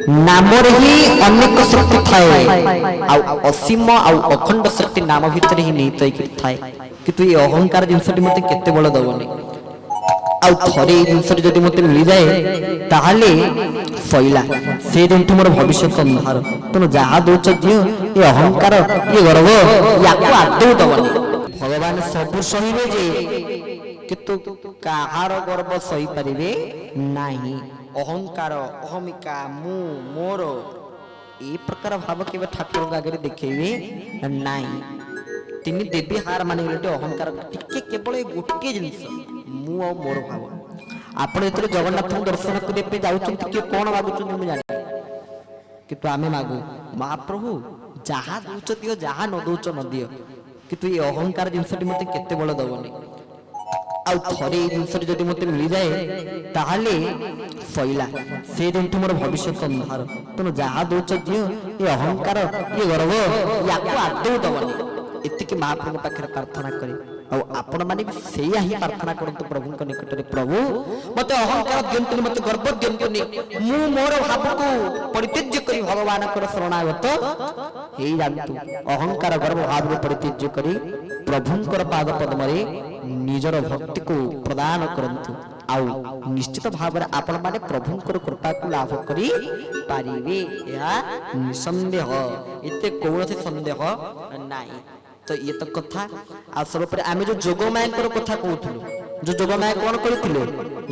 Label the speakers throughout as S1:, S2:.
S1: नामरे ही अनेक शक्ति थाए असीम अखंड शक्ति नाम भितर ही निहित थाए कि ये अहंकार जिनसटी मते केते बळ दबनी आ थरे जिनसटी जदि मते मिल जाए ताहाले सैला से दिन तुमर भविष्य अंधार तुम जहा दोच दियो ये अहंकार ये गर्व याको आदौ दबनी भगवान सब सहिबे जे किंतु काहार गर्व सही परिबे नाही अहंकार अहमिका मु मोर ए प्रकार भाव केबे ठाकुर आगे देखेबे नाही तिनी देवी हार माने गले अहंकार टिके केवल गोटे जिनिस मु आ मोर भाव आपण एतरे जगन्नाथ दर्शन करबे पे जाउछन के कोन मागुछन मु जाने किंतु आमे मागु महाप्रभु जहा दोच दियो जहा न दोच न दियो किंतु ये अहंकार जिनसटी मते केते बळ दबनी आउ थरे जिनसटी जदि मते मिल जाए ताहाले सैला से दिन तुमर भविष्य अंधार तुम जहा दोच दियो ये अहंकार ये गर्व याको आदौ दबनी एतिकी महाप्रभु पाखे प्रार्थना करे आपण माने सेया ही प्रार्थना करंतु प्रभु निकट रे प्रभु मते अहंकार दियंतु मते गर्व दियंतुनी मु मोर भाव को परित्यज्य करी भगवान कर शरणागत हे जानतु अहंकार गर्व भाव को परित्यज्य करी प्रभुंकर पाद पद्म रे निजर भक्ति को प्रदान करंतु आउ निश्चित भाव रे आपण माने प्रभुंकर कृपा को लाभ करी पारिबे या निसंदेह एते कोनोसी संदेह नाही तो ये तो कथा आ सर्वोपरि आमे जो जोगमाया कथा कहूथलु जो जोगमाया कोन करिथिले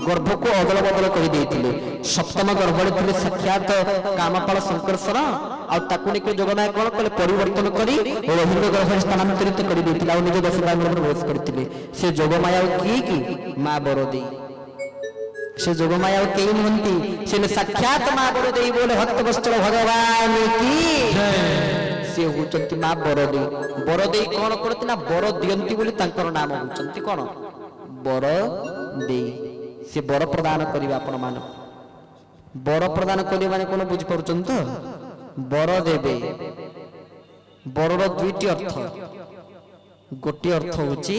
S1: गर्भ को अदल बदल कर देथिले सप्तम गर्भरे थिले साक्षात कामपाल शंकरसर आ ताकु ने जोगमाया कोन कले परिवर्तन करी रोहिणी गर्भ स्थानांतरित कर देथिले आ निज दशराम में प्रवेश करथिले से जोगमाया की मां बरदी से जोगमाया के नहंती से साक्षात मां बरदी बोले भक्त वस्त्र भगवान की जय से होचंती मां बरदी बरदी कोन करती ना बर दियंती बोली तांकर नाम होचंती कोन बर दे से बर प्रदान करिबा आपण मान बर प्रदान करिबा माने कोन बुझ परुचन तो बर देबे बरर दुईटी अर्थ गोटी अर्थ होची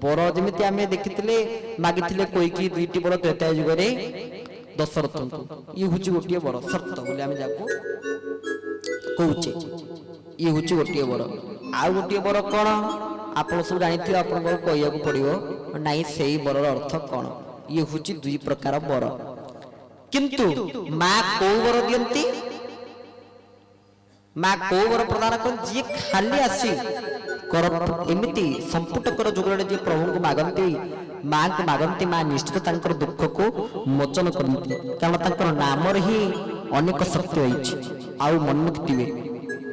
S1: बर जेमिति आमे देखिथिले मागिथिले कोई की दुईटी बर त्रेता युग रे दशरथ को ये होची गोटी बर शर्त बोले आमे जाको कहूचे ये हूँ गोटे बर आउ गोटे बर कौन आप सब जानी आप कह पड़ो ना से बरर अर्थ कौन ये हूँ दुई प्रकार बर किंतु माँ कौ बर दियंती माँ कौ बर प्रदान कर जी खाली आसी कर एमती संपुट कर जुगड़े जी प्रभु को मागंती माँ को मागंती माँ निश्चित तांकर दुख को मोचन करती कारण नाम ही अनेक शक्ति रही आउ मन रखिथिबे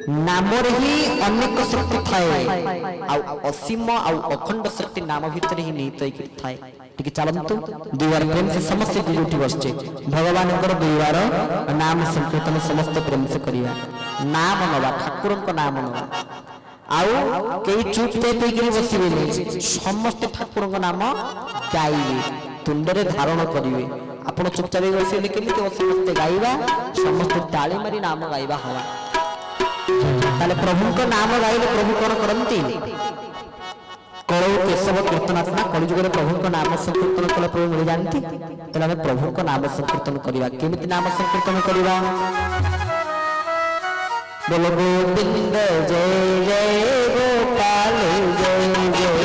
S1: नामरे ही अनेक शक्ति थाए असीम अखंड शक्ति नाम भितर ही निहित थाए टिके चलंतु दुईबार प्रेम से समस्त जुटी बसचे भगवान दुईबार नाम संकीर्तन समस्त प्रेम से करिया नाम नवा ठाकुर नाम नवा आउ कई चुप पेगी बसबे समस्त ठाकुर नाम गाइबे तुंडरे धारण करिवे आपण चुपचाप बसले केमिति समस्त गाइबा समस्त ताली मारी नाम गाइबा हवा ताले प्रभु को नाम गाइले प्रभु कौन करंती कलौ केशव कीर्तनात्मा कलिजुग प्रभु को नाम संकीर्तन कले प्रभु मिल जानती तले हम प्रभु को नाम संकीर्तन करिवा केमिति नाम संकीर्तन करिवा बोलो गोविंद जय जय गोपाल जय जय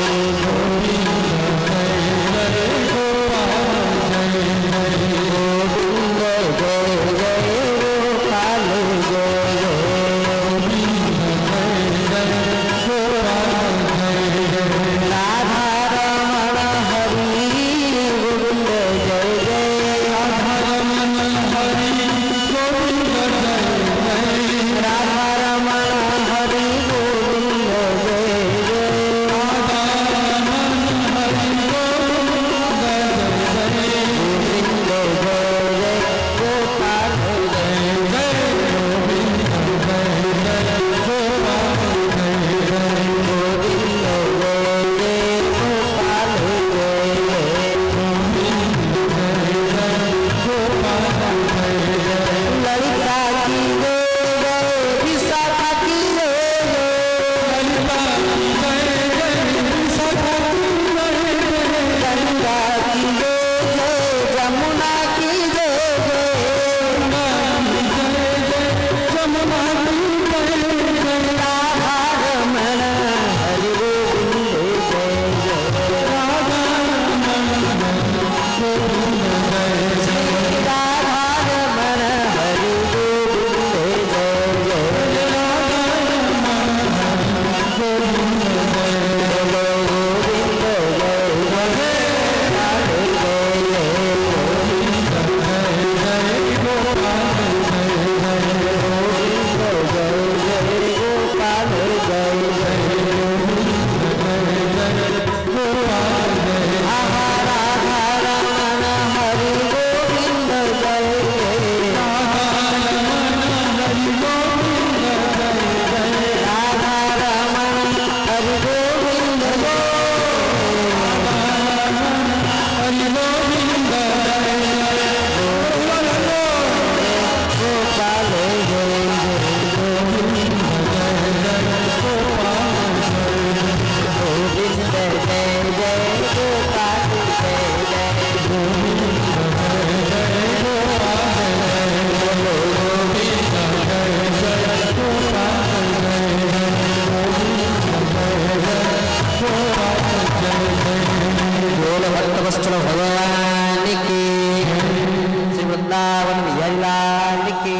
S1: के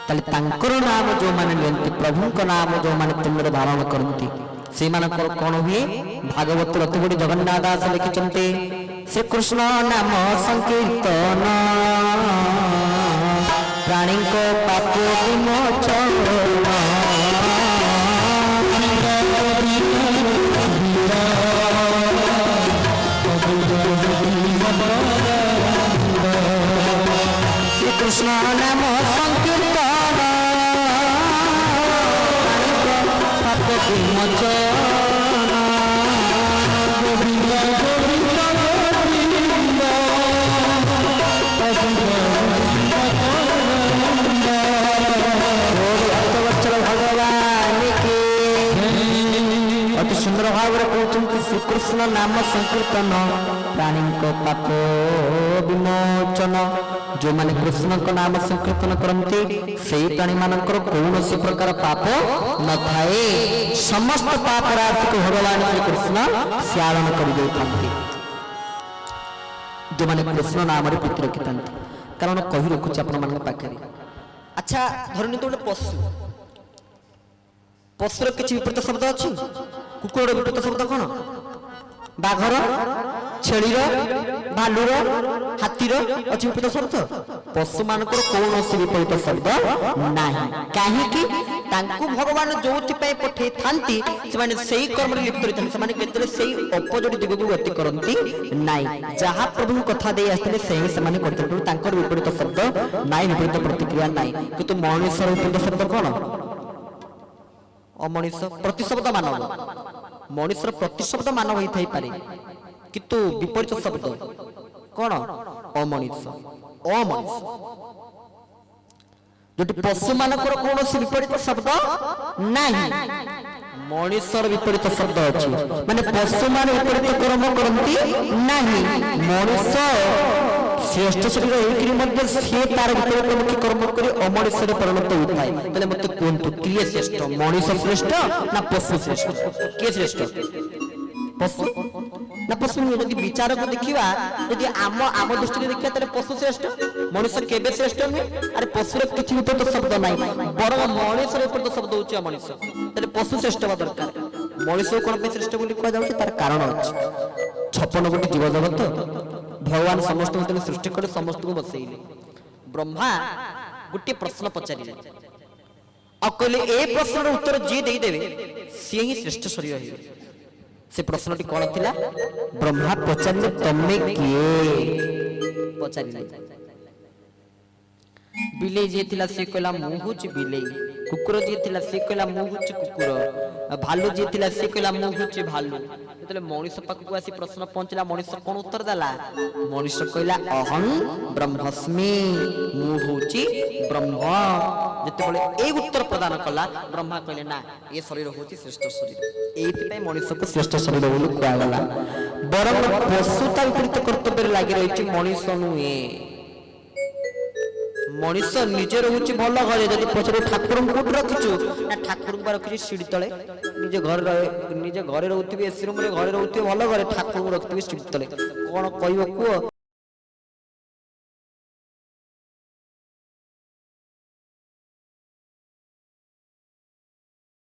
S1: ताले तांकर नाम जो माने नियंती प्रभु को नाम जो माने तुमरे धारण करती से मानकर कोन हुए भागवत अति बड़ी जगन्नाथ दास लिखिचंते श्री कृष्ण नाम संकीर्तन प्राणी को पाप विमोचन श्री कृष्ण नाम संकीर्तन पाप विमोचन भगवान के अति सुंदर भाव कहते श्री कृष्ण नाम संकीर्तन प्राणी को पाप विमोचन जो माने कृष्ण को नाम संकीर्तन करते से प्राणी मानकर कौन सी प्रकार पाप न थाए समस्त पाप राशि को भगवान श्री कृष्ण स्यालन कर देते जो माने कृष्ण नाम रे पुत्र रखिता कारण कही रखुच आपण मान पाखे अच्छा धरनी तो गोटे पशु पशुर किसी विपरीत शब्द अच्छी कुकुर विपरीत शब्द कौन बाघर छेलीर भालुर हाथीर अच्छी विपरीत शब्द पशु मान कौन विपरीत शब्द ना कहीं भगवान जो पठे था से कर्म लिप्त रही से अपोजिट दिग को गति करती नाई जहाँ प्रभु कथा दे आसते से विपरीत शब्द नाई विपरीत प्रतिक्रिया नाई किंतु मनुष्य विपरीत शब्द कौन अमनीष प्रतिशब्द मानव मनुष्य प्रतिशब्द मानव होता पारे किंतु विपरीत शब्द कौन अमनीष अमनीष जो पशु मानकर कौन विपरीत शब्द नहीं मनुष्यर विपरीत शब्द अच्छी माने पशु मान विपरीत कर्म करती नहीं मनुष्य श्रेष्ठ शरीर होकर सी तार विपरीतमुखी कर्म कर अमनुष्य परिणत होता है मत कहतु किए श्रेष्ठ मनुष्य श्रेष्ठ ना पशु श्रेष्ठ किए श्रेष्ठ पशु ना पशु नुहे जब विचार को देखा यदि आम दृष्टि देखा तेरे पशु श्रेष्ठ मनुष्य केबे श्रेष्ठ नुहे अरे पशुर किसी विपरीत शब्द ना बर मनुष्य विपरीत शब्द हूँ मनुष्य तेरे पशु श्रेष्ठ हवा दरकार मनुष्य कौन श्रेष्ठ बोली कह तार कारण अच्छे 56 कोटी जीव जगत भगवान समस्त सृष्टि कर समस्त को बसैले ब्रह्मा गोटे प्रश्न पचारे कहले ए प्रश्न उत्तर जी देदेवे सी ही श्रेष्ठ शरीर है से प्रश्नटी कौन थिला ब्रह्मा पचारे तमे किए पचारे बिले जे थिला से कहला मु हुच बिले कुकुर जे थिला से कहला मु हुच कुकुर भालू जे थिला से कहला मु हुच भालू जतले मनुष्य पाखु आसी प्रश्न पहुंचला मनुष्य कोन उत्तर देला मनुष्य कहला अहं ब्रह्मस्मि मु हुची ब्रह्म जतले ए उत्तर प्रदान कला ब्रह्मा कहले ना ए शरीर होची श्रेष्ठ शरीर एति पे मनुष्य को श्रेष्ठ शरीर बोली कुआ गला बरम पशुता विपरीत कर्तव्य लागि रहिछि मनुष्य नुए मनुष्य निजे रोचे भल घरे जब पचर ठाकुर कोट रखिचु ना ठाकुर रखी सीढ़ी तले निजे घरे रोथे एसी रूम घरे रोथे भल घरे ठाकुर रखिथे सीढ़ी तले कौन कह